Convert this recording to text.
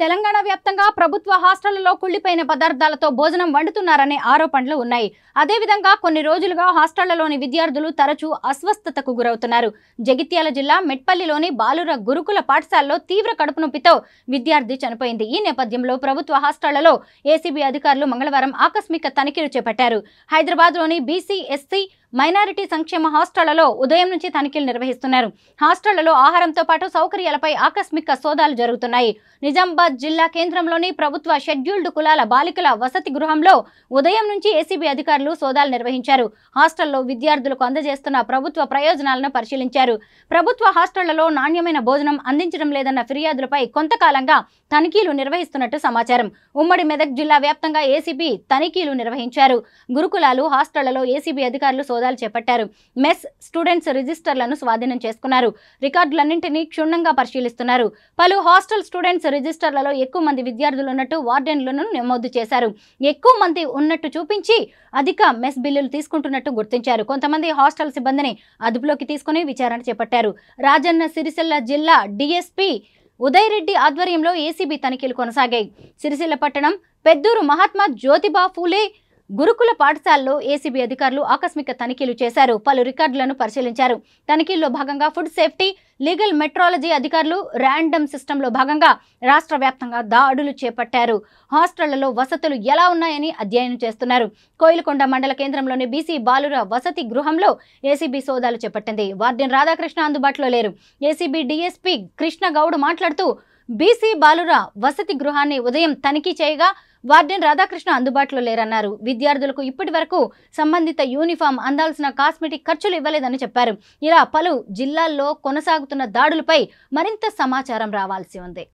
తెలంగాణ వ్యాప్తంగా ప్రభుత్వ హాస్టళ్లలో కుళ్లిపోయిన పదార్థాలతో భోజనం వండుతున్నారనే ఆరోపణలు ఉన్నాయి. అదేవిధంగా కొన్ని రోజులుగా హాస్టళ్లలోని విద్యార్థులు తరచూ అస్వస్థతకు గురవుతున్నారు. జగిత్యాల జిల్లా మెట్పల్లిలోని బాలుర గురుకుల పాఠశాలలో తీవ్ర కడుపు నొప్పితో విద్యార్థి చనిపోయింది. ఈ నేపథ్యంలో ప్రభుత్వ హాస్టళ్లలో ఏసీబీ అధికారులు మంగళవారం ఆకస్మిక తనిఖీలు చేపట్టారు. హైదరాబాద్లోని బీసీ, ఎస్సీ, మైనారిటీ సంక్షేమ హాస్టళ్లలో ఉదయం నుంచి తనిఖీలు నిర్వహిస్తున్నారు. హాస్టళ్లలో ఆహారంతో పాటు సౌకర్యాలపై ఆకస్మిక సోదాలు జరుగుతున్నాయి. నిజామాబాద్ జిల్లా కేంద్రంలోని ప్రభుత్వ షెడ్యూల్డ్ కులాల బాలికల వసతి గృహంలో ఉదయం నుంచి ఏసీబీ అధికారులు సోదాలు నిర్వహించారు. హాస్టల్లో విద్యార్థులకు అందజేస్తున్న ప్రభుత్వ ప్రయోజనాలను పరిశీలించారు. ప్రభుత్వ హాస్టళ్లలో నాణ్యమైన భోజనం అందించడం లేదన్న ఫిర్యాదులపై కొంతకాలంగా తనిఖీలు నిర్వహిస్తున్నట్టు సమాచారం. ఉమ్మడి మెదక్ జిల్లా వ్యాప్తంగా ఏసీబీ తనిఖీలు నిర్వహించారు. గురుకులాలు, హాస్టళ్లలో ఏసీబీ అధికారులు సోదాలు చేపట్టారు. మెస్, స్టూడెంట్స్ రిజిస్టర్లను స్వాధీనం చేసుకున్నారు. రికార్డులన్నింటినీ క్షుణ్ణంగా పరిశీలిస్తున్నారు. పలు హాస్టల్ స్టూడెంట్స్ రిజిస్టర్లలో ఎక్కువ మంది విద్యార్థులు ఉన్నట్టు వార్డెన్లను నమోదు చేశారు. ఎక్కువ మంది ఉన్నట్టు చూపించి అధిక మెస్ బిల్లులు తీసుకుంటున్నట్టు గుర్తించారు. కొంతమంది హాస్టల్ సిబ్బందిని అదుపులోకి తీసుకుని విచారణ చేపట్టారు. రాజన్న సిరిసిల్ల జిల్లా డీఎస్పీ ఉదయ్ రెడ్డి ఆధ్వర్యంలో ఏసీబీ తనిఖీలు కొనసాగాయి. సిరిసిల్ల పట్టణం పెద్దూరు మహాత్మా జ్యోతిబా ఫూలే గురుకుల పాఠశాలలో ఏసీబీ అధికారులు ఆకస్మిక తనిఖీలు చేశారు. పలు రికార్డులను పరిశీలించారు. తనిఖీల్లో భాగంగా ఫుడ్ సేఫ్టీ, లీగల్ మెట్రాలజీ అధికారులు ర్యాండమ్ సిస్టంలో భాగంగా రాష్ట్ర వ్యాప్తంగా దాడులు చేపట్టారు. హాస్టళ్లలో వసతులు ఎలా ఉన్నాయని అధ్యయనం చేస్తున్నారు. కోయిలకొండ మండల కేంద్రంలోని బీసీ బాలుర వసతి గృహంలో ఏసీబీ సోదాలు చేపట్టింది. వార్డెన్ రాధాకృష్ణ అందుబాటులో లేరు. ఏసీబీ డీఎస్పీ కృష్ణ గౌడ్ మాట్లాడుతూ బీసీ బాలుర వసతి గృహాన్ని ఉదయం తనిఖీ చేయగా వార్డెన్ రాధాకృష్ణ అందుబాటులో లేరన్నారు. విద్యార్థులకు ఇప్పటి వరకు సంబంధిత యూనిఫామ్, అందాల్సిన కాస్మెటిక్ ఖర్చులు ఇవ్వలేదని చెప్పారు. ఇలా పలు జిల్లాల్లో కొనసాగుతున్న దాడులపై మరింత సమాచారం రావాల్సి ఉంది.